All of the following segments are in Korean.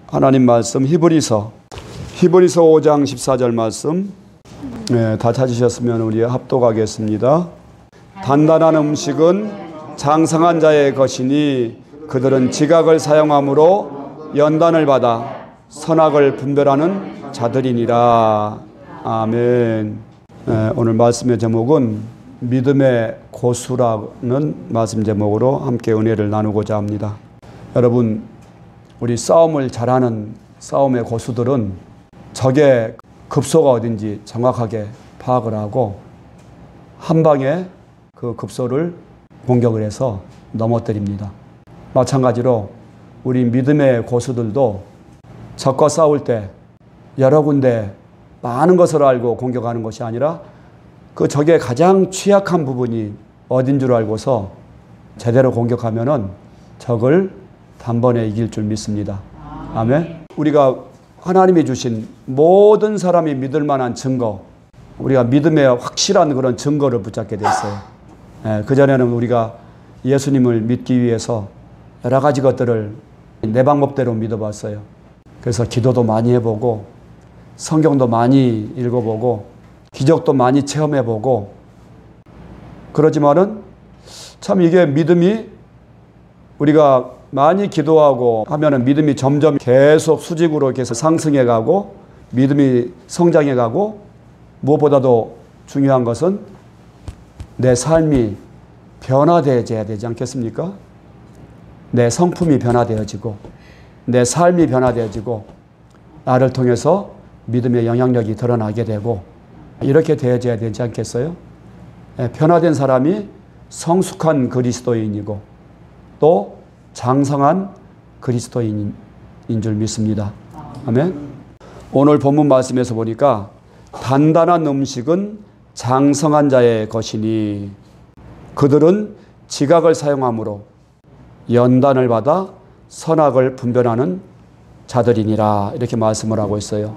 하나님 말씀 히브리서 5장 14절 말씀 다 찾으셨으면 우리 합독하겠습니다. 단단한 음식은 장성한 자의 것이니 그들은 지각을 사용함으로 연단을 받아 선악을 분별하는 자들이니라. 아멘. 오늘 말씀의 제목은 믿음의 고수라는 말씀 제목으로 함께 은혜를 나누고자 합니다. 여러분, 우리 싸움을 잘하는 싸움의 고수들은 적의 급소가 어딘지 정확하게 파악을 하고 한 방에 그 급소를 공격을 해서 넘어뜨립니다. 마찬가지로 우리 믿음의 고수들도 적과 싸울 때 여러 군데 많은 것을 알고 공격하는 것이 아니라 그 적의 가장 취약한 부분이 어딘 줄 알고서 제대로 공격하면은 적을 단번에 이길 줄 믿습니다. 아멘. 우리가 하나님이 주신 모든 사람이 믿을 만한 증거, 우리가 믿음의 확실한 그런 증거를 붙잡게 됐어요. 그전에는 우리가 예수님을 믿기 위해서 여러 가지 것들을 내 방법대로 믿어봤어요. 그래서 기도도 많이 해보고 성경도 많이 읽어보고 기적도 많이 체험해보고 그러지만은 참 이게 믿음이 우리가 많이 기도하고 하면은 믿음이 점점 계속 수직으로 계속 상승해가고 믿음이 성장해가고 무엇보다도 중요한 것은 내 삶이 변화되어져야 되지 않겠습니까? 내 성품이 변화되어지고 내 삶이 변화되어지고 나를 통해서 믿음의 영향력이 드러나게 되고 이렇게 되어져야 되지 않겠어요? 변화된 사람이 성숙한 그리스도인이고 또 장성한 그리스도인인 줄 믿습니다. 아멘. 오늘 본문 말씀에서 보니까 단단한 음식은 장성한 자의 것이니 그들은 지각을 사용함으로 연단을 받아 선악을 분별하는 자들이니라 이렇게 말씀을 하고 있어요.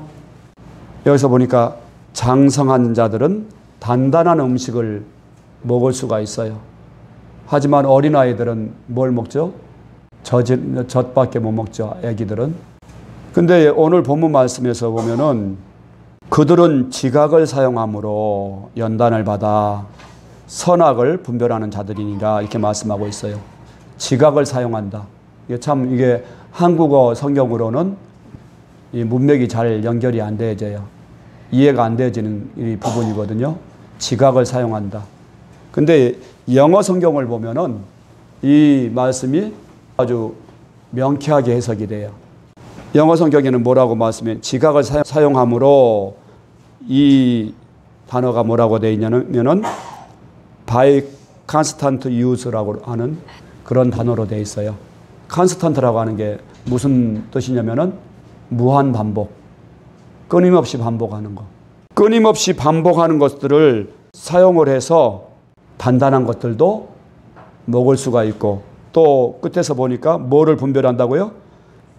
여기서 보니까 장성한 자들은 단단한 음식을 먹을 수가 있어요. 하지만 어린아이들은 뭘 먹죠? 젖밖에 못 먹죠, 애기들은. 근데 오늘 본문 말씀에서 보면은 그들은 지각을 사용함으로 연단을 받아 선악을 분별하는 자들이니라 이렇게 말씀하고 있어요. 지각을 사용한다. 이게 한국어 성경으로는 이 문맥이 잘 연결이 안 되어져요. 이해가 안 되어지는 이 부분이거든요. 지각을 사용한다. 근데 영어 성경을 보면은 이 말씀이 아주 명쾌하게 해석이 돼요. 영어 성경에는 뭐라고 말씀해? 지각을 사용함으로 이 단어가 뭐라고 되어 있냐면은 by constant use라고 하는 그런 단어로 되어 있어요. constant라고 하는 게 무슨 뜻이냐면은 무한 반복, 끊임없이 반복하는 거. 끊임없이 반복하는 것들을 사용을 해서 단단한 것들도 먹을 수가 있고 또 끝에서 보니까 뭐를 분별한다고요?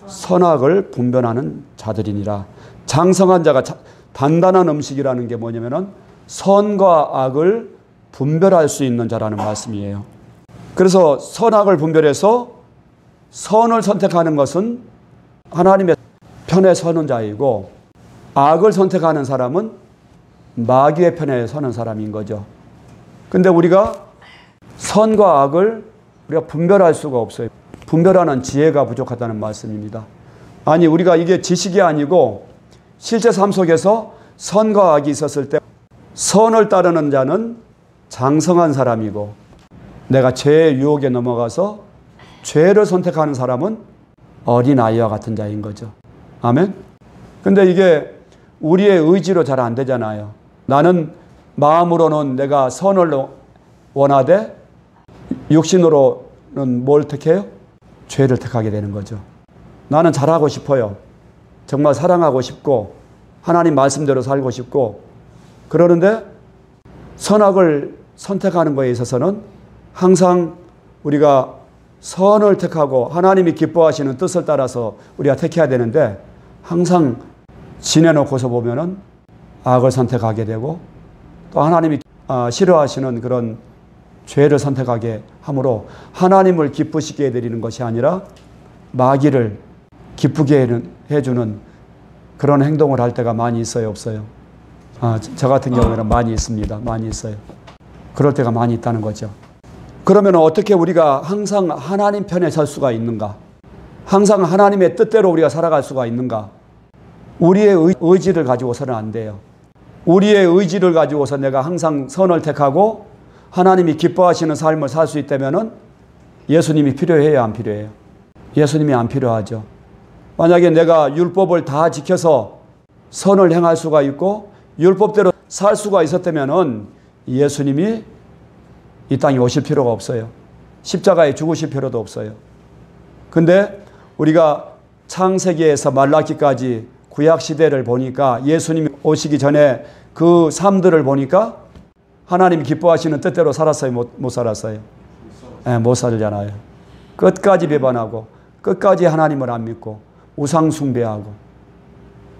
선악을 분별하는 자들이니라. 장성한 자가 단단한 음식이라는 게 뭐냐면은 선과 악을 분별할 수 있는 자라는 말씀이에요. 그래서 선악을 분별해서 선을 선택하는 것은 하나님의 편에 서는 자이고 악을 선택하는 사람은 마귀의 편에 서는 사람인 거죠. 근데 우리가 선과 악을 우리가 분별할 수가 없어요. 분별하는 지혜가 부족하다는 말씀입니다. 아니, 우리가 이게 지식이 아니고 실제 삶 속에서 선과 악이 있었을 때 선을 따르는 자는 장성한 사람이고 내가 죄의 유혹에 넘어가서 죄를 선택하는 사람은 어린아이와 같은 자인 거죠. 아멘? 근데 이게 우리의 의지로 잘 안 되잖아요. 나는 마음으로는 내가 선을 원하되 육신으로는 뭘 택해요? 죄를 택하게 되는 거죠. 나는 잘하고 싶어요. 정말 사랑하고 싶고 하나님 말씀대로 살고 싶고 그러는데 선악을 선택하는 것에 있어서는 항상 우리가 선을 택하고 하나님이 기뻐하시는 뜻을 따라서 우리가 택해야 되는데 항상 지내놓고서 보면은 악을 선택하게 되고 또 하나님이 싫어하시는 그런 죄를 선택하게 함으로 하나님을 기쁘시게 해드리는 것이 아니라 마귀를 기쁘게 해주는 그런 행동을 할 때가 많이 있어요, 없어요? 저 같은 경우에는 많이 있습니다. 많이 있어요. 그럴 때가 많이 있다는 거죠. 그러면 어떻게 우리가 항상 하나님 편에 설 수가 있는가? 항상 하나님의 뜻대로 우리가 살아갈 수가 있는가? 우리의 의지를 가지고서는 안 돼요. 우리의 의지를 가지고서 내가 항상 선을 택하고 하나님이 기뻐하시는 삶을 살 수 있다면 예수님이 필요해요, 안 필요해요? 예수님이 안 필요하죠. 만약에 내가 율법을 다 지켜서 선을 행할 수가 있고 율법대로 살 수가 있었다면 예수님이 이 땅에 오실 필요가 없어요. 십자가에 죽으실 필요도 없어요. 근데 우리가 창세기에서 말라기까지 구약 시대를 보니까 예수님이 오시기 전에 그 삶들을 보니까 하나님이 기뻐하시는 뜻대로 살았어요? 못 살았어요? 못 살잖아요. 끝까지 배반하고 끝까지 하나님을 안 믿고 우상 숭배하고.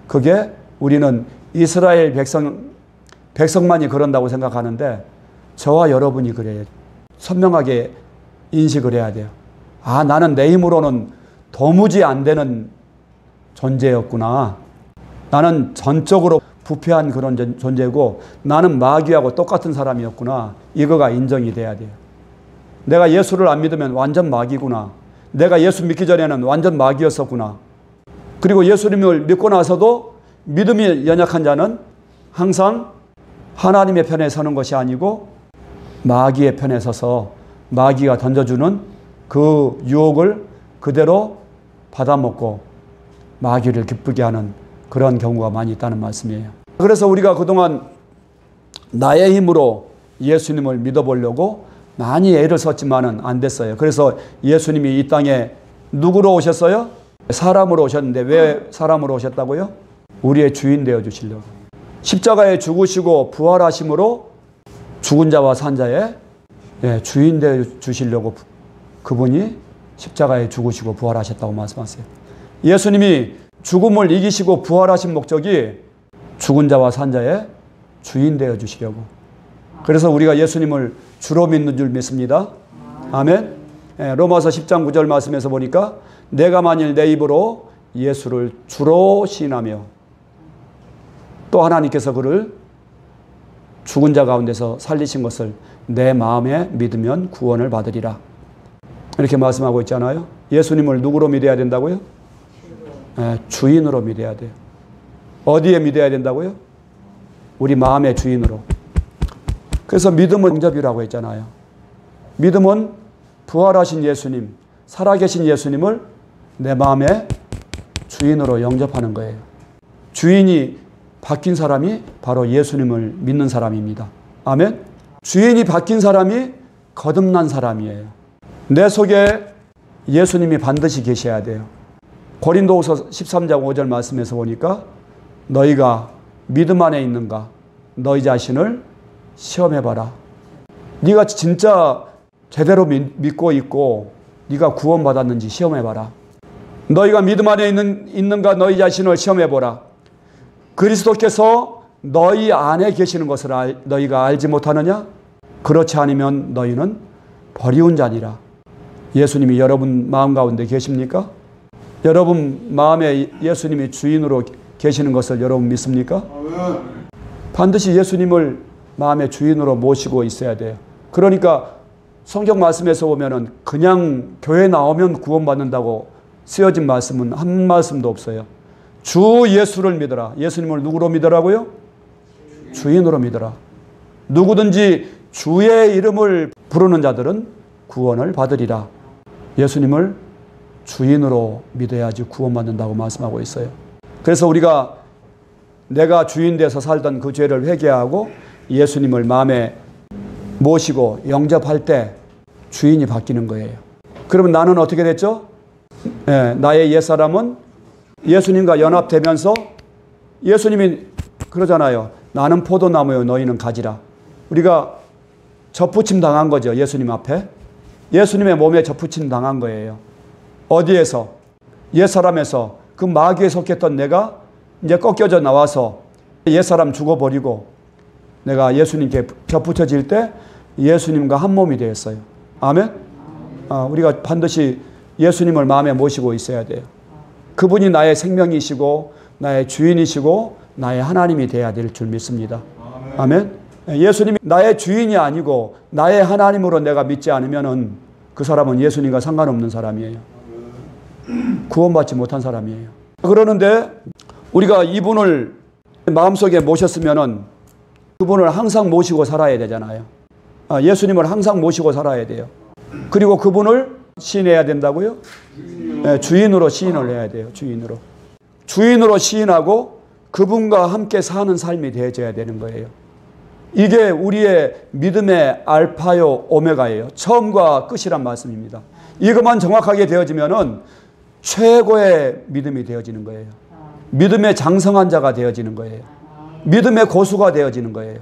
그게 우리는 이스라엘 백성만이 그런다고 생각하는데 저와 여러분이 그래요. 선명하게 인식을 해야 돼요. 나는 내 힘으로는 도무지 안 되는 존재였구나. 나는 전적으로 부패한 그런 존재고 나는 마귀하고 똑같은 사람이었구나. 이거가 인정이 돼야 돼요. 내가 예수를 안 믿으면 완전 마귀구나. 내가 예수 믿기 전에는 완전 마귀였었구나. 그리고 예수님을 믿고 나서도 믿음이 연약한 자는 항상 하나님의 편에 서는 것이 아니고 마귀의 편에 서서 마귀가 던져주는 그 유혹을 그대로 받아먹고 마귀를 기쁘게 하는 그런 경우가 많이 있다는 말씀이에요. 그래서 우리가 그동안 나의 힘으로 예수님을 믿어보려고 많이 애를 썼지만은 안 됐어요. 그래서 예수님이 이 땅에 누구로 오셨어요? 사람으로 오셨는데 왜 사람으로 오셨다고요? 우리의 주인 되어 주시려고. 십자가에 죽으시고 부활하심으로 죽은 자와 산 자의 주인 되어 주시려고 그분이 십자가에 죽으시고 부활하셨다고 말씀하세요. 예수님이 죽음을 이기시고 부활하신 목적이 죽은 자와 산 자의 주인 되어 주시려고. 그래서 우리가 예수님을 주로 믿는 줄 믿습니다. 아멘. 로마서 10장 9절 말씀에서 보니까 내가 만일 내 입으로 예수를 주로 시인하며 또 하나님께서 그를 죽은 자 가운데서 살리신 것을 내 마음에 믿으면 구원을 받으리라. 이렇게 말씀하고 있잖아요. 예수님을 누구로 믿어야 된다고요? 주인으로 믿어야 돼요. 어디에 믿어야 된다고요? 우리 마음의 주인으로. 그래서 믿음은 영접이라고 했잖아요. 믿음은 부활하신 예수님, 살아계신 예수님을 내 마음의 주인으로 영접하는 거예요. 주인이 바뀐 사람이 바로 예수님을 믿는 사람입니다. 아멘? 주인이 바뀐 사람이 거듭난 사람이에요. 내 속에 예수님이 반드시 계셔야 돼요. 고린도후서 13장 5절 말씀에서 보니까 너희가 믿음 안에 있는가? 너희 자신을 시험해봐라. 네가 진짜 제대로 믿고 있고 네가 구원받았는지 시험해봐라. 너희가 믿음 안에 있는가? 너희 자신을 시험해보라. 그리스도께서 너희 안에 계시는 것을 너희가 알지 못하느냐? 그렇지 않으면 너희는 버리운 자니라. 예수님이 여러분 마음 가운데 계십니까? 여러분 마음에 예수님이 주인으로 계시는 것을 여러분 믿습니까? 반드시 예수님을 마음의 주인으로 모시고 있어야 돼요. 그러니까 성경 말씀에서 보면은 그냥 교회 나오면 구원받는다고 쓰여진 말씀은 한 말씀도 없어요. 주 예수를 믿어라. 예수님을 누구로 믿으라고요? 주인으로 믿어라. 누구든지 주의 이름을 부르는 자들은 구원을 받으리라. 예수님을 주인으로 믿어야지 구원받는다고 말씀하고 있어요. 그래서 우리가 내가 주인 돼서 살던 그 죄를 회개하고 예수님을 마음에 모시고 영접할 때 주인이 바뀌는 거예요. 그러면 나는 어떻게 됐죠? 나의 옛사람은 예수님과 연합되면서 예수님이 그러잖아요. 나는 포도나무요 너희는 가지라. 우리가 접붙임 당한 거죠. 예수님 앞에. 예수님의 몸에 접붙임 당한 거예요. 어디에서? 옛사람에서. 그 마귀에 속했던 내가 이제 꺾여져 나와서 옛사람 죽어버리고 내가 예수님께 접붙여질 때 예수님과 한 몸이 되었어요. 아멘? 우리가 반드시 예수님을 마음에 모시고 있어야 돼요. 그분이 나의 생명이시고 나의 주인이시고 나의 하나님이 되어야 될 줄 믿습니다. 아멘. 예수님이 나의 주인이 아니고 나의 하나님으로 내가 믿지 않으면은 그 사람은 예수님과 상관없는 사람이에요. 구원받지 못한 사람이에요. 그러는데 우리가 이분을 마음속에 모셨으면은 그분을 항상 모시고 살아야 되잖아요. 예수님을 항상 모시고 살아야 돼요. 그리고 그분을 시인해야 된다고요? 네, 주인으로 시인을 해야 돼요. 주인으로. 주인으로 시인하고 그분과 함께 사는 삶이 되어져야 되는 거예요. 이게 우리의 믿음의 알파요 오메가예요. 처음과 끝이란 말씀입니다. 이것만 정확하게 되어지면은 최고의 믿음이 되어지는 거예요. 믿음의 장성한 자가 되어지는 거예요. 믿음의 고수가 되어지는 거예요.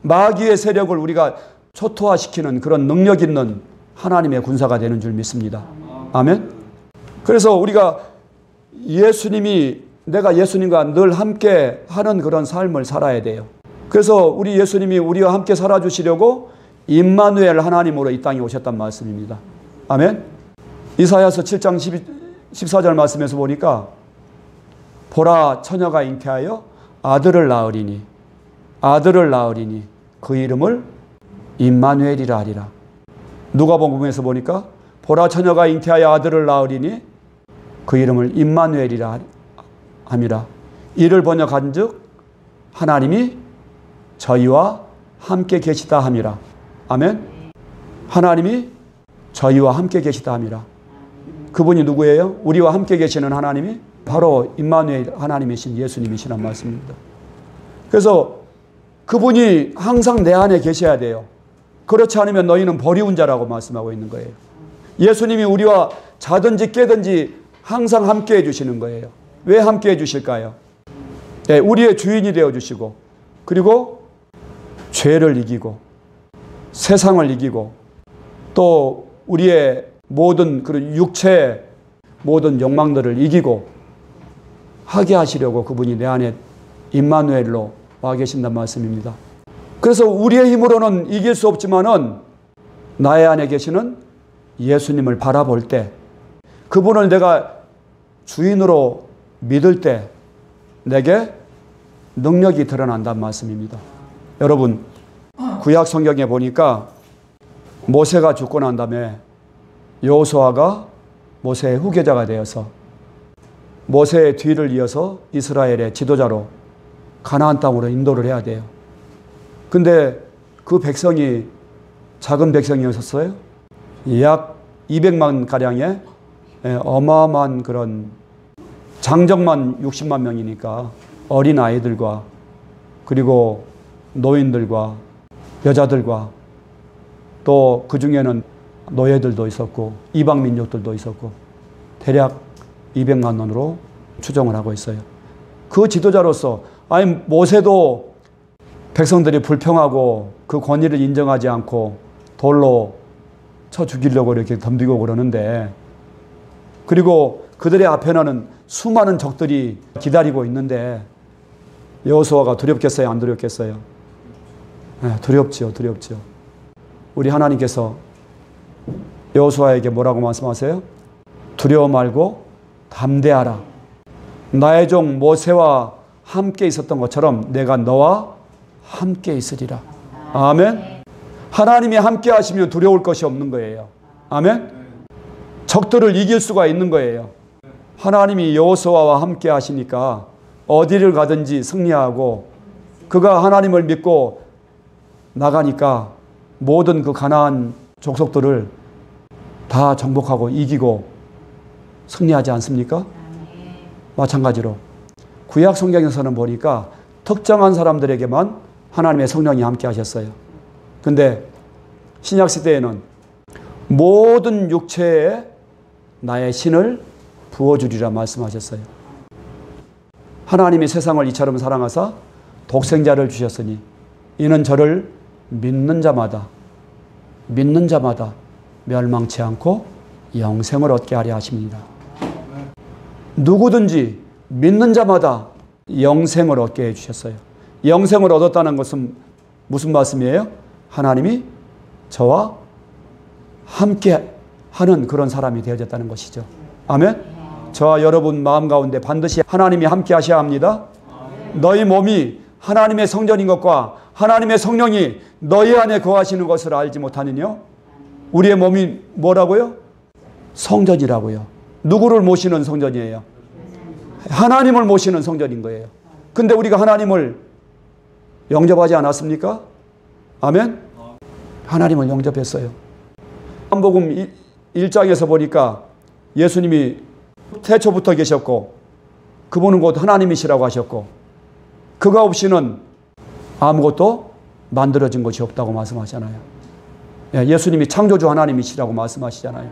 마귀의 세력을 우리가 초토화시키는 그런 능력 있는 하나님의 군사가 되는 줄 믿습니다. 아멘. 그래서 우리가 내가 예수님과 늘 함께 하는 그런 삶을 살아야 돼요. 그래서 우리 예수님이 우리와 함께 살아주시려고 임마누엘 하나님으로 이 땅에 오셨단 말씀입니다. 아멘. 이사야서 7장 14절 말씀에서 보니까 보라 처녀가 잉태하여 아들을 낳으리니 그 이름을 임마누엘이라 하리라. 누가복음에서 보니까 보라 처녀가 잉태하여 아들을 낳으리니 그 이름을 임마누엘이라 함이라. 이를 번역한즉 하나님이 저희와 함께 계시다 함이라. 아멘. 하나님이 저희와 함께 계시다 함이라. 그분이 누구예요? 우리와 함께 계시는 하나님이 바로 임마누엘 하나님이신 예수님이시란 말씀입니다. 그래서 그분이 항상 내 안에 계셔야 돼요. 그렇지 않으면 너희는 버리운 자라고 말씀하고 있는 거예요. 예수님이 우리와 자든지 깨든지 항상 함께 해주시는 거예요. 왜 함께 해주실까요? 네, 우리의 주인이 되어주시고 그리고 죄를 이기고 세상을 이기고 또 우리의 모든 그런 육체의 모든 욕망들을 이기고 하게 하시려고 그분이 내 안에 임마누엘로 와 계신단 말씀입니다. 그래서 우리의 힘으로는 이길 수 없지만은 나의 안에 계시는 예수님을 바라볼 때 그분을 내가 주인으로 믿을 때 내게 능력이 드러난단 말씀입니다. 여러분 구약 성경에 보니까 모세가 죽고 난 다음에 여호수아가 모세의 후계자가 되어서 모세의 뒤를 이어서 이스라엘의 지도자로 가나안 땅으로 인도를 해야 돼요. 근데 그 백성이 작은 백성이었었어요. 약 200만 가량의 어마어마한 그런 장정만 60만 명이니까 어린 아이들과 그리고 노인들과 여자들과 또 그 중에는 노예들도 있었고 이방 민족들도 있었고 대략 200만 원으로 추정을 하고 있어요. 그 지도자로서 모세도 백성들이 불평하고 그 권위를 인정하지 않고 돌로 쳐 죽이려고 이렇게 덤비고 그러는데 그리고 그들의 앞에는 수많은 적들이 기다리고 있는데 여호수아가 두렵겠어요? 안 두렵겠어요? 네, 두렵죠. 우리 하나님께서 여호수아에게 뭐라고 말씀하세요? 두려워 말고 담대하라. 나의 종 모세와 함께 있었던 것처럼 내가 너와 함께 있으리라. 아멘. 하나님이 함께 하시면 두려울 것이 없는 거예요. 아멘. 적들을 이길 수가 있는 거예요. 하나님이 여호수아와 함께 하시니까 어디를 가든지 승리하고 그가 하나님을 믿고 나가니까 모든 그 가나안 족속들을 다 정복하고 이기고 승리하지 않습니까? 마찬가지로 구약 성경에서는 보니까 특정한 사람들에게만 하나님의 성령이 함께 하셨어요. 근데 신약 시대에는 모든 육체에 나의 신을 부어주리라 말씀하셨어요. 하나님이 세상을 이처럼 사랑하사 독생자를 주셨으니 이는 저를 믿는 자마다 멸망치 않고 영생을 얻게 하려 하십니다. 누구든지 믿는 자마다 영생을 얻게 해주셨어요. 영생을 얻었다는 것은 무슨 말씀이에요? 하나님이 저와 함께 하는 그런 사람이 되어졌다는 것이죠. 아멘? 저와 여러분 마음 가운데 반드시 하나님이 함께 하셔야 합니다. 너희 몸이 하나님의 성전인 것과 하나님의 성령이 너희 안에 거하시는 것을 알지 못하느냐? 우리의 몸이 뭐라고요? 성전이라고요. 누구를 모시는 성전이에요? 하나님을 모시는 성전인 거예요. 근데 우리가 하나님을 영접하지 않았습니까? 아멘? 하나님을 영접했어요. 요한복음 1장에서 보니까 예수님이 태초부터 계셨고 그분은 곧 하나님이시라고 하셨고 그가 없이는 아무것도 만들어진 것이 없다고 말씀하잖아요. 예수님이 창조주 하나님이시라고 말씀하시잖아요.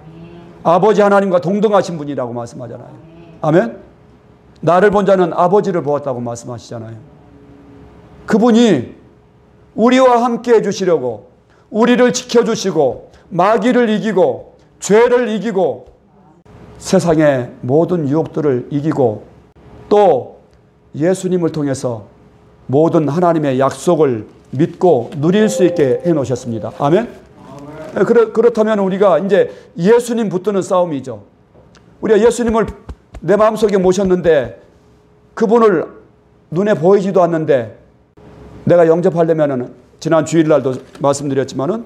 아버지 하나님과 동등하신 분이라고 말씀하잖아요. 아멘? 나를 본 자는 아버지를 보았다고 말씀하시잖아요. 그분이 우리와 함께 해주시려고 우리를 지켜주시고 마귀를 이기고 죄를 이기고 세상의 모든 유혹들을 이기고 또 예수님을 통해서 모든 하나님의 약속을 믿고 누릴 수 있게 해놓으셨습니다. 아멘? 그렇다면 우리가 이제 예수님 붙드는 싸움이죠. 우리가 예수님을 내 마음속에 모셨는데 그분을 눈에 보이지도 않는데 내가 영접하려면 지난 주일날도 말씀드렸지만은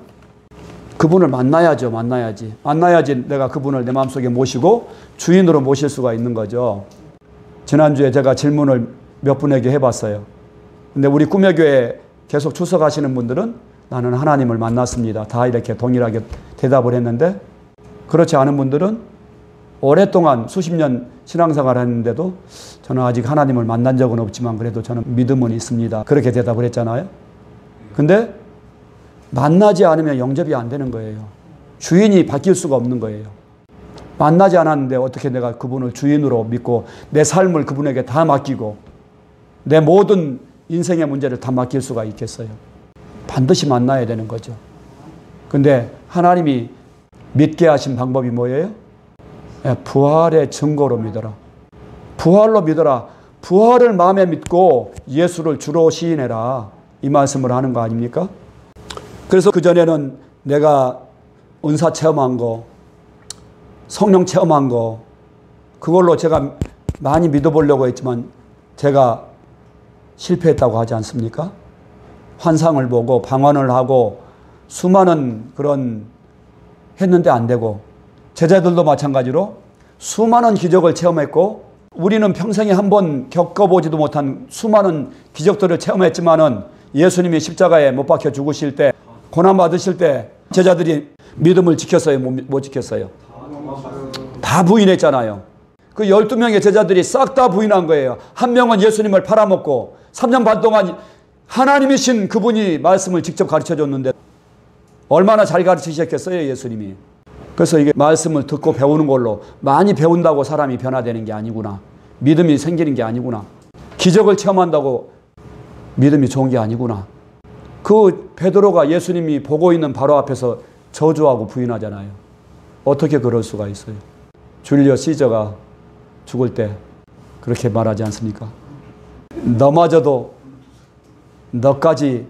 그분을 만나야죠. 만나야지 내가 그분을 내 마음속에 모시고 주인으로 모실 수가 있는 거죠. 지난주에 제가 질문을 몇 분에게 해봤어요. 근데 우리 꿈의 교회 계속 출석하시는 분들은 나는 하나님을 만났습니다. 다 이렇게 동일하게 대답을 했는데 그렇지 않은 분들은 오랫동안 수십 년 신앙생활을 했는데도 저는 아직 하나님을 만난 적은 없지만 그래도 저는 믿음은 있습니다. 그렇게 대답을 했잖아요. 근데 만나지 않으면 영접이 안 되는 거예요. 주인이 바뀔 수가 없는 거예요. 만나지 않았는데 어떻게 내가 그분을 주인으로 믿고 내 삶을 그분에게 다 맡기고 내 모든 인생의 문제를 다 맡길 수가 있겠어요. 반드시 만나야 되는 거죠. 근데 하나님이 믿게 하신 방법이 뭐예요? 부활의 증거로 믿어라. 부활로 믿어라. 부활을 마음에 믿고 예수를 주로 시인해라. 이 말씀을 하는 거 아닙니까? 그래서 그전에는 내가 은사 체험한 거, 성령 체험한 거, 그걸로 제가 많이 믿어보려고 했지만 제가 실패했다고 하지 않습니까? 환상을 보고 방언을 하고 수많은 그런 했는데 안 되고 제자들도 마찬가지로 수많은 기적을 체험했고 우리는 평생에 한 번 겪어보지도 못한 수많은 기적들을 체험했지만은 예수님이 십자가에 못 박혀 죽으실 때 고난 받으실 때 제자들이 믿음을 지켰어요? 못 지켰어요? 다 부인했잖아요. 그 12명의 제자들이 싹 다 부인한 거예요. 한 명은 예수님을 팔아먹고 3년 반 동안 하나님이신 그분이 말씀을 직접 가르쳐줬는데 얼마나 잘 가르치셨겠어요, 예수님이. 그래서 이게 말씀을 듣고 배우는 걸로 많이 배운다고 사람이 변화되는 게 아니구나. 믿음이 생기는 게 아니구나. 기적을 체험한다고 믿음이 좋은 게 아니구나. 그 베드로가 예수님이 보고 있는 바로 앞에서 저주하고 부인하잖아요. 어떻게 그럴 수가 있어요? 줄리어스 시저가 죽을 때 그렇게 말하지 않습니까? 너마저도 너까지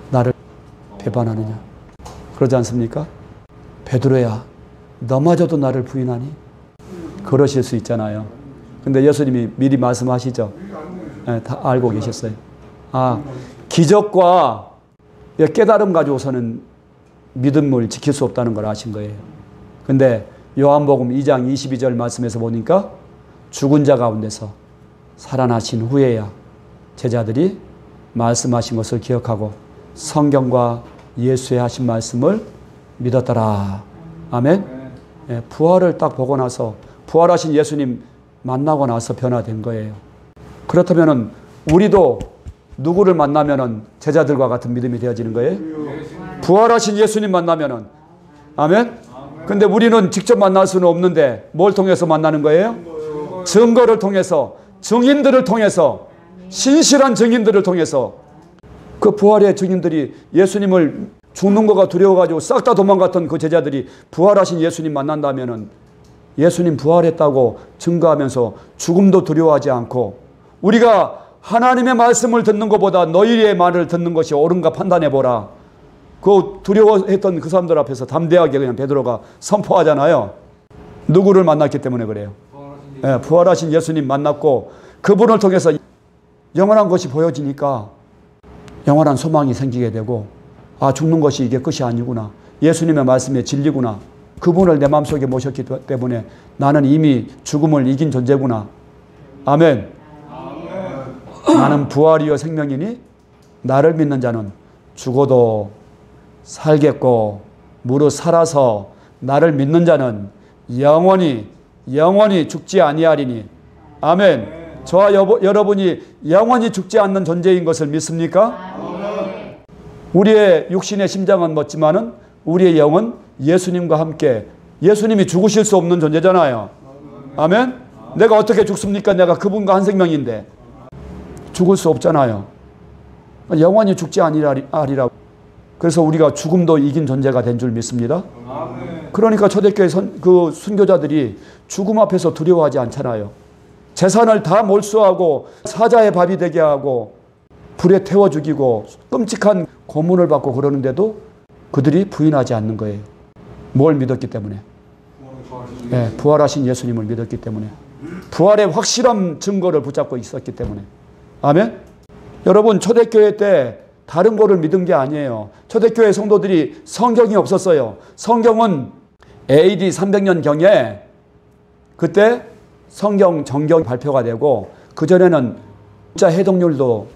나를 배반하느냐. 그러지 않습니까? 베드로야, 너마저도 나를 부인하니? 그러실 수 있잖아요. 근데 예수님이 미리 말씀하시죠. 네, 다 알고 계셨어요. 기적과 깨달음 가지고서는 믿음을 지킬 수 없다는 걸 아신 거예요. 근데 요한복음 2장 22절 말씀에서 보니까 죽은 자 가운데서 살아나신 후에야 제자들이 말씀하신 것을 기억하고 성경과 예수의 하신 말씀을 믿었더라. 아멘. 부활을 딱 보고 나서 부활하신 예수님 만나고 나서 변화된 거예요. 그렇다면 우리도 누구를 만나면 제자들과 같은 믿음이 되어지는 거예요? 부활하신 예수님 만나면 아멘. 근데 우리는 직접 만날 수는 없는데 뭘 통해서 만나는 거예요? 증거를 통해서, 증인들을 통해서, 신실한 증인들을 통해서. 그 부활의 증인들이 예수님을 죽는 거가 두려워가지고 싹 다 도망갔던 그 제자들이 부활하신 예수님 만난다면은 예수님 부활했다고 증거하면서 죽음도 두려워하지 않고 우리가 하나님의 말씀을 듣는 것보다 너희의 말을 듣는 것이 옳은가 판단해보라. 그 두려워했던 그 사람들 앞에서 담대하게 그냥 베드로가 선포하잖아요. 누구를 만났기 때문에 그래요? 부활하신 예수님 만났고 그분을 통해서 영원한 것이 보여지니까 영원한 소망이 생기게 되고 아, 죽는 것이 이게 끝이 아니구나. 예수님의 말씀이 진리구나. 그분을 내 마음속에 모셨기 때문에 나는 이미 죽음을 이긴 존재구나. 아멘. 나는 부활이요 생명이니 나를 믿는 자는 죽어도 살겠고 무릇 살아서 나를 믿는 자는 영원히 죽지 아니하리니. 아멘. 저와 여러분이 영원히 죽지 않는 존재인 것을 믿습니까? 우리의 육신의 심장은 멎지만은 우리의 영은 예수님과 함께, 예수님이 죽으실 수 없는 존재잖아요. 아멘. 내가 어떻게 죽습니까? 내가 그분과 한 생명인데 죽을 수 없잖아요. 영원히 죽지 아니하리라. 그래서 우리가 죽음도 이긴 존재가 된 줄 믿습니다. 그러니까 초대교회 그 순교자들이 죽음 앞에서 두려워하지 않잖아요. 재산을 다 몰수하고 사자의 밥이 되게 하고 불에 태워 죽이고 끔찍한 고문을 받고 그러는데도 그들이 부인하지 않는 거예요. 뭘 믿었기 때문에? 네, 부활하신 예수님을 믿었기 때문에. 부활의 확실한 증거를 붙잡고 있었기 때문에. 아멘? 여러분, 초대교회 때 다른 거를 믿은 게 아니에요. 초대교회 성도들이 성경이 없었어요. 성경은 AD 300년경에 그때 성경 정경 발표가 되고 그전에는 문자 해독률도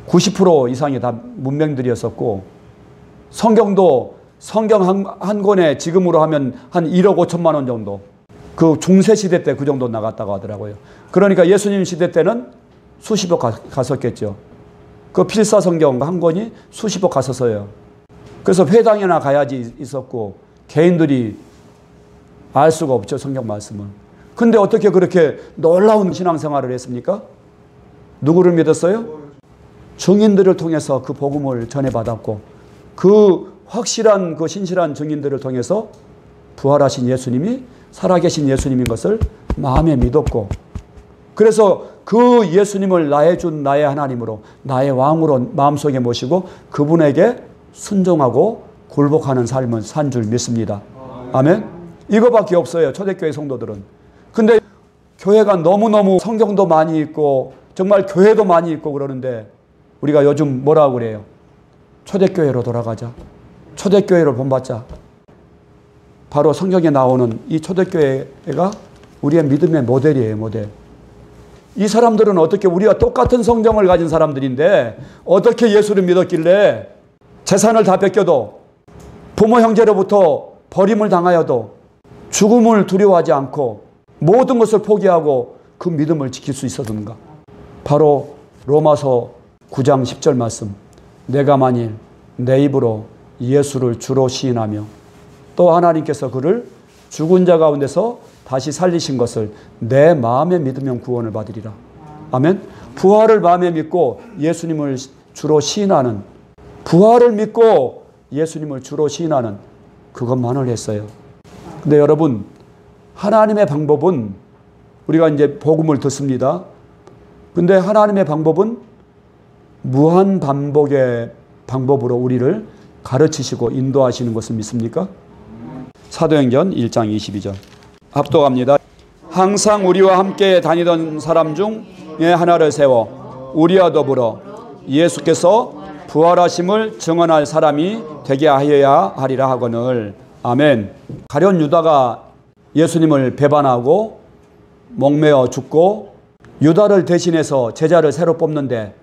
90% 이상이 다 문명들이었었고 성경도 성경 한 권에 지금으로 하면 한 1억 5천만 원 정도, 그 중세 시대 때 그 정도 나갔다고 하더라고요. 그러니까 예수님 시대 때는 수십억 갔었겠죠. 그 필사 성경 한 권이 수십억 갔었어요. 그래서 회당이나 가야지 있었고 개인들이 알 수가 없죠, 성경 말씀을. 근데 어떻게 그렇게 놀라운 신앙생활을 했습니까? 누구를 믿었어요? 증인들을 통해서 그 복음을 전해받았고 그 확실한 그 신실한 증인들을 통해서 부활하신 예수님이 살아계신 예수님인 것을 마음에 믿었고, 그래서 그 예수님을 나의 주 나의 하나님으로 나의 왕으로 마음속에 모시고 그분에게 순종하고 굴복하는 삶을 산 줄 믿습니다. 아멘. 이거밖에 없어요, 초대교회 성도들은. 근데 교회가 너무너무 성경도 많이 있고 정말 교회도 많이 있고 그러는데 우리가 요즘 뭐라고 그래요? 초대교회로 돌아가자. 초대교회를 본받자. 바로 성경에 나오는 이 초대교회가 우리의 믿음의 모델이에요, 모델. 이 사람들은 어떻게 우리와 똑같은 성경을 가진 사람들인데 어떻게 예수를 믿었길래 재산을 다 뺏겨도 부모 형제로부터 버림을 당하여도 죽음을 두려워하지 않고 모든 것을 포기하고 그 믿음을 지킬 수 있었는가? 바로 로마서 9장 10절 말씀. 내가 만일 내 입으로 예수를 주로 시인하며 또 하나님께서 그를 죽은 자 가운데서 다시 살리신 것을 내 마음에 믿으면 구원을 받으리라. 아멘. 부활을 마음에 믿고 예수님을 주로 시인하는, 부활을 믿고 예수님을 주로 시인하는 그것만을 했어요. 근데 여러분, 하나님의 방법은, 우리가 이제 복음을 듣습니다. 근데 하나님의 방법은 무한 반복의 방법으로 우리를 가르치시고 인도하시는 것을 믿습니까? 사도행전 1장 22절 합독합니다. 항상 우리와 함께 다니던 사람 중에 하나를 세워 우리와 더불어 예수께서 부활하심을 증언할 사람이 되게 하여야 하리라 하거늘. 아멘. 가룟 유다가 예수님을 배반하고 목매어 죽고 유다를 대신해서 제자를 새로 뽑는데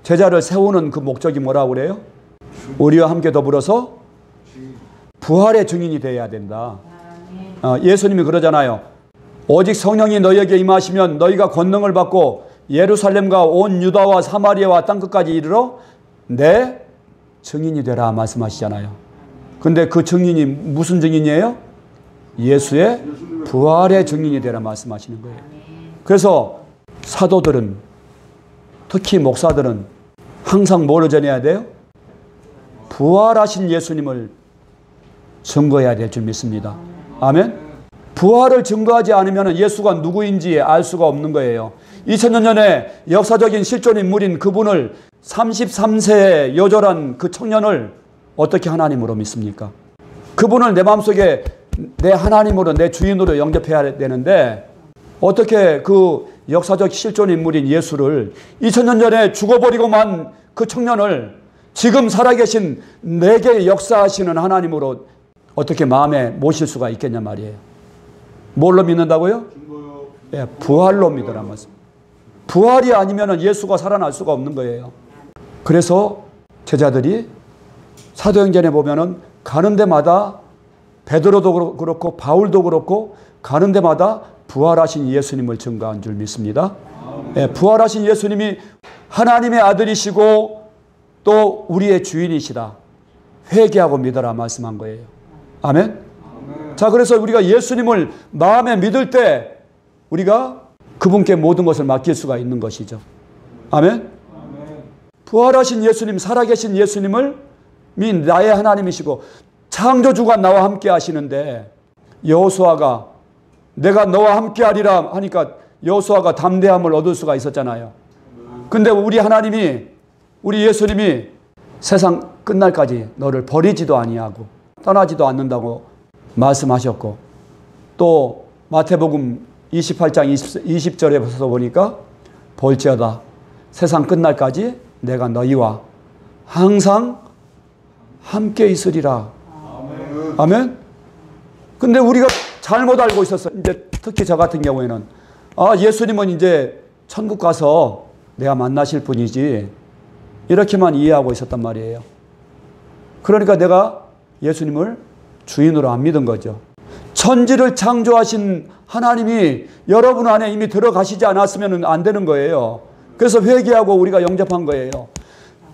제자를 세우는 그 목적이 뭐라고 그래요? 우리와 함께 더불어서 부활의 증인이 되어야 된다. 예수님이 그러잖아요. 오직 성령이 너희에게 임하시면 너희가 권능을 받고 예루살렘과 온 유다와 사마리아와 땅끝까지 이르러 내 증인이 되라 말씀하시잖아요. 근데 그 증인이 무슨 증인이에요? 예수의 부활의 증인이 되라 말씀하시는 거예요. 그래서 사도들은, 특히 목사들은 항상 뭐를 전해야 돼요? 부활하신 예수님을 증거해야 될 줄 믿습니다. 아멘. 부활을 증거하지 않으면 예수가 누구인지 알 수가 없는 거예요. 2000년 전에 역사적인 실존 인물인 그분을 33세에 요절한 그 청년을 어떻게 하나님으로 믿습니까? 그분을 내 마음속에 내 하나님으로, 내 주인으로 영접해야 되는데 어떻게 그 역사적 실존 인물인 예수를 2000년 전에 죽어버리고만 그 청년을 지금 살아계신 내게 역사하시는 하나님으로 어떻게 마음에 모실 수가 있겠냐 말이에요. 뭘로 믿는다고요? 예, 부활로 믿으란 말씀. 부활이 아니면 예수가 살아날 수가 없는 거예요. 그래서 제자들이 사도행전에 보면은 가는 데마다 베드로도 그렇고 바울도 그렇고 가는 데마다 부활하신 예수님을 증거한 줄 믿습니다. 예, 부활하신 예수님이 하나님의 아들이시고 또 우리의 주인이시다. 회개하고 믿어라 말씀한 거예요. 아멘? 자, 그래서 우리가 예수님을 마음에 믿을 때 우리가 그분께 모든 것을 맡길 수가 있는 것이죠. 아멘? 부활하신 예수님, 살아계신 예수님을 나의 하나님이시고 창조주가 나와 함께 하시는데 여호수아가 내가 너와 함께 하리라 하니까 여호수아가 담대함을 얻을 수가 있었잖아요. 근데 우리 하나님이, 우리 예수님이 세상 끝날까지 너를 버리지도 아니하고 떠나지도 않는다고 말씀하셨고, 또 마태복음 28장 20절에 보서 보니까 볼지어다 세상 끝날까지 내가 너희와 항상 함께 있으리라. 아멘. 근데 우리가 잘못 알고 있었어. 이제 특히 저 같은 경우에는 예수님은 이제 천국 가서 내가 만나실 분이지 이렇게만 이해하고 있었단 말이에요. 그러니까 내가 예수님을 주인으로 안 믿은 거죠. 천지를 창조하신 하나님이 여러분 안에 이미 들어가시지 않았으면 안 되는 거예요. 그래서 회개하고 우리가 영접한 거예요.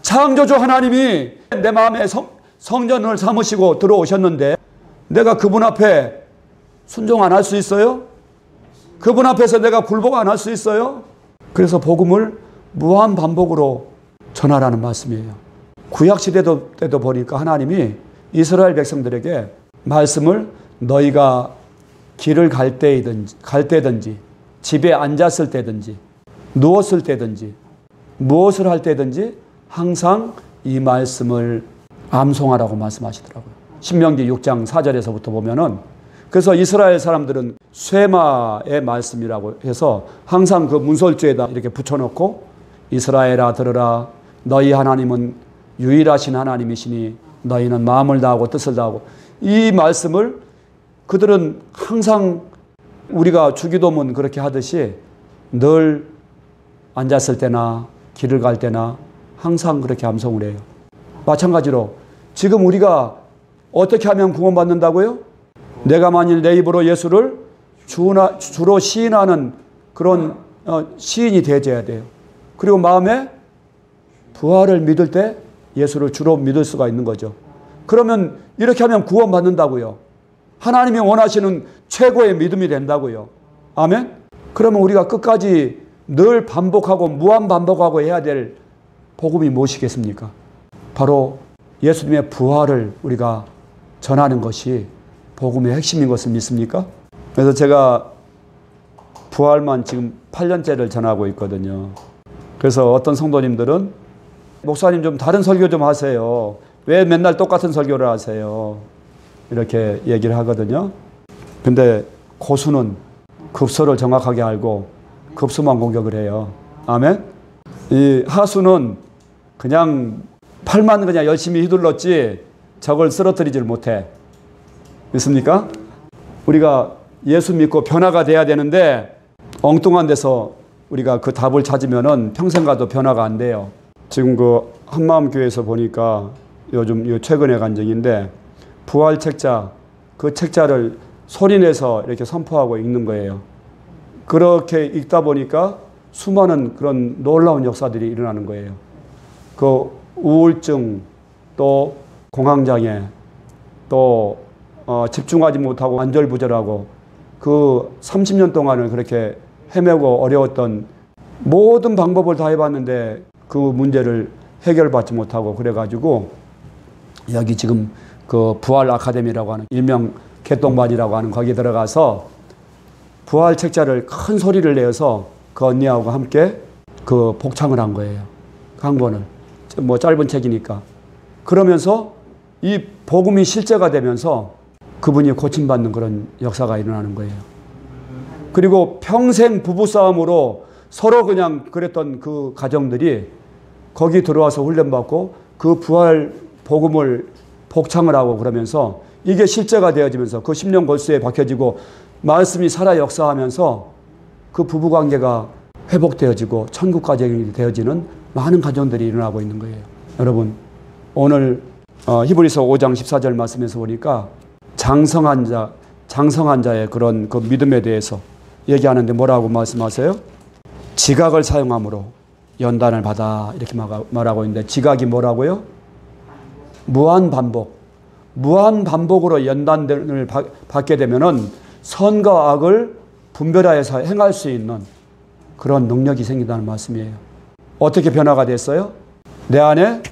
창조주 하나님이 내 마음에 성전을 삼으시고 들어오셨는데 내가 그분 앞에 순종 안 할 수 있어요? 그분 앞에서 내가 굴복 안 할 수 있어요? 그래서 복음을 무한 반복으로 전하라는 말씀이에요. 구약시대 때도 보니까 하나님이 이스라엘 백성들에게 말씀을 너희가 길을 갈 때든지 집에 앉았을 때든지 누웠을 때든지 무엇을 할 때든지 항상 이 말씀을 암송하라고 말씀하시더라고요. 신명기 6장 4절에서부터 보면은, 그래서 이스라엘 사람들은 쇠마의 말씀이라고 해서 항상 그 문설주에다 이렇게 붙여놓고 이스라엘아 들으라 너희 하나님은 유일하신 하나님이시니 너희는 마음을 다하고 뜻을 다하고, 이 말씀을 그들은 항상 우리가 주기도문 그렇게 하듯이 늘 앉았을 때나 길을 갈 때나 항상 그렇게 암송을 해요. 마찬가지로 지금 우리가 어떻게 하면 구원받는다고요? 내가 만일 내 입으로 예수를 주로 시인하는 그런 시인이 되어야 돼요. 그리고 마음에 부활을 믿을 때 예수를 주로 믿을 수가 있는 거죠. 그러면 이렇게 하면 구원받는다고요. 하나님이 원하시는 최고의 믿음이 된다고요. 아멘? 그러면 우리가 끝까지 늘 반복하고 무한 반복하고 해야 될 복음이 무엇이겠습니까? 바로 예수님의 부활을 우리가 전하는 것이 복음의 핵심인 것을 믿습니까? 그래서 제가 부활만 지금 8년째를 전하고 있거든요. 그래서 어떤 성도님들은 목사님 좀 다른 설교 좀 하세요. 왜 맨날 똑같은 설교를 하세요? 이렇게 얘기를 하거든요. 근데 고수는 급소를 정확하게 알고 급소만 공격을 해요. 아멘? 이 하수는 그냥 팔만 그냥 열심히 휘둘렀지 적을 쓰러뜨리질 못해. 믿습니까? 우리가 예수 믿고 변화가 돼야 되는데 엉뚱한 데서 우리가 그 답을 찾으면은 평생 가도 변화가 안 돼요. 지금 그 한마음교회에서 보니까 요즘 최근의 간증인데 부활 책자, 그 책자를 소리내서 이렇게 선포하고 읽는 거예요. 그렇게 읽다 보니까 수많은 그런 놀라운 역사들이 일어나는 거예요. 그 우울증, 또 공황장애, 또 집중하지 못하고 안절부절하고 그 30년 동안을 그렇게 헤매고 어려웠던 모든 방법을 다 해봤는데 그 문제를 해결받지 못하고 그래가지고 여기 지금 그 부활 아카데미라고 하는 일명 개똥반이라고 하는 거기 들어가서 부활 책자를 큰 소리를 내어서 그 언니하고 함께 그 복창을 한 거예요. 한 권을. 뭐 짧은 책이니까. 그러면서 이 복음이 실제가 되면서 그분이 고침받는 그런 역사가 일어나는 거예요. 그리고 평생 부부싸움으로 서로 그냥 그랬던 그 가정들이 거기 들어와서 훈련받고 그 부활 복음을 복창을 하고 그러면서 이게 실제가 되어지면서 그 10년 골수에 박혀지고 말씀이 살아 역사하면서 그 부부관계가 회복되어지고 천국 가정이 되어지는 많은 가정들이 일어나고 있는 거예요. 여러분, 오늘 히브리서 5장 14절 말씀에서 보니까 장성한 자의 그런 그 믿음에 대해서 얘기하는데 뭐라고 말씀하세요? 지각을 사용함으로 연단을 받아 이렇게 말하고 있는데, 지각이 뭐라고요? 무한 반복으로 연단을 받게 되면은 선과 악을 분별하여서 행할 수 있는 그런 능력이 생긴다는 말씀이에요. 어떻게 변화가 됐어요? 내 안에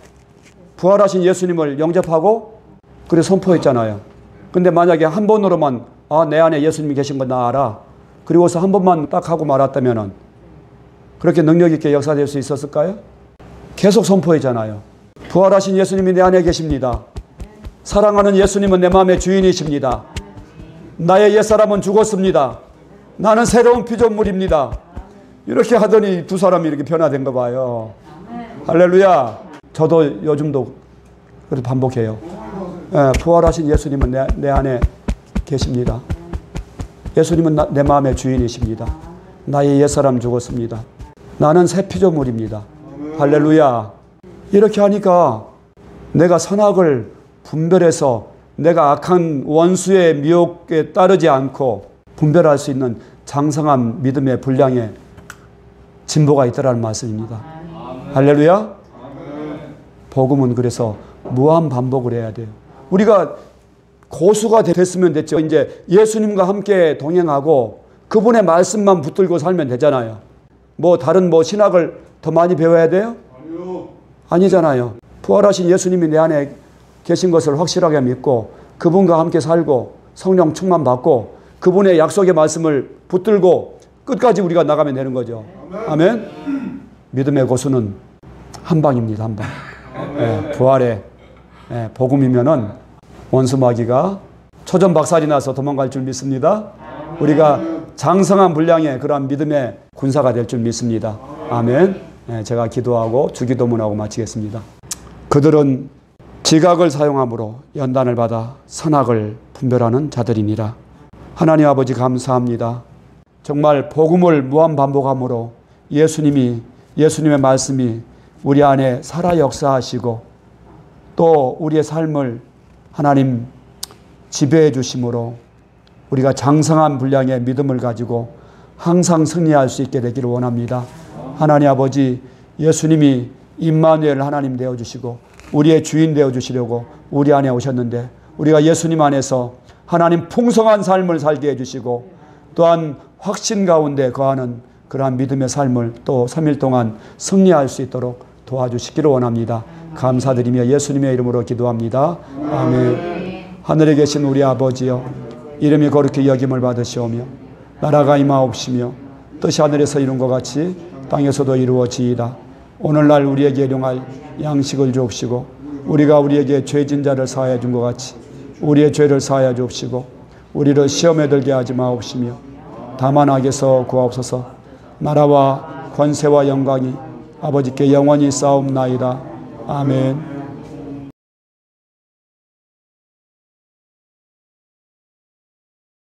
부활하신 예수님을 영접하고 그래 선포했잖아요. 근데 만약에 한 번으로만 내 안에 예수님이 계신 거 나 알아, 그리고서 한 번만 딱 하고 말았다면은 그렇게 능력 있게 역사될 수 있었을까요? 계속 선포했잖아요. 부활하신 예수님이 내 안에 계십니다. 사랑하는 예수님은 내 마음의 주인이십니다. 나의 옛사람은 죽었습니다. 나는 새로운 피조물입니다. 이렇게 하더니 두 사람이 이렇게 변화된 거 봐요. 할렐루야. 저도 요즘도 그래도 반복해요. 부활하신 예수님은 내 안에 계십니다. 예수님은 내 마음의 주인이십니다. 나의 옛사람 죽었습니다. 나는 새 피조물입니다. 할렐루야. 이렇게 하니까 내가 선악을 분별해서 내가 악한 원수의 미혹에 따르지 않고 분별할 수 있는 장성한 믿음의 분량의 진보가 있다라는 말씀입니다. 할렐루야. 복음은 그래서 무한 반복을 해야 돼요. 우리가 고수가 됐으면 됐죠. 이제 예수님과 함께 동행하고 그분의 말씀만 붙들고 살면 되잖아요. 다른 신학을 더 많이 배워야 돼요? 아니잖아요. 부활하신 예수님이 내 안에 계신 것을 확실하게 믿고 그분과 함께 살고 성령 충만 받고 그분의 약속의 말씀을 붙들고 끝까지 우리가 나가면 되는 거죠. 아멘. 믿음의 고수는 한 방입니다. 한 방. 부활의 복음이면은 원수 마귀가 초전박살이 나서 도망갈 줄 믿습니다. 우리가 장성한 분량의 그러한 믿음의 군사가 될 줄 믿습니다. 아멘. 제가 기도하고 주기도문하고 마치겠습니다. 그들은 지각을 사용함으로 연단을 받아 선악을 분별하는 자들이니라. 하나님 아버지 감사합니다. 정말 복음을 무한 반복함으로 예수님의 말씀이 우리 안에 살아 역사하시고 또 우리의 삶을 하나님 지배해 주심으로 우리가 장성한 분량의 믿음을 가지고 항상 승리할 수 있게 되기를 원합니다. 하나님 아버지, 예수님이 임마누엘 하나님 되어주시고 우리의 주인 되어주시려고 우리 안에 오셨는데 우리가 예수님 안에서 하나님 풍성한 삶을 살게 해주시고 또한 확신 가운데 거하는 그러한 믿음의 삶을 또 3일 동안 승리할 수 있도록 도와주시기를 원합니다. 감사드리며 예수님의 이름으로 기도합니다. 아멘. 하늘에 계신 우리 아버지여, 이름이 거룩히 여김을 받으시오며 나라가 임하옵시며 뜻이 하늘에서 이룬 것 같이 땅에서도 이루어지이다. 오늘날 우리에게 일용할 양식을 주옵시고 우리가 우리에게 죄진 자를 사하여 준 것 같이 우리의 죄를 사하여 주옵시고 우리를 시험에 들게 하지 마옵시며 다만 악에서 구하옵소서. 나라와 권세와 영광이 아버지께 영원히 싸움나이다. 아멘.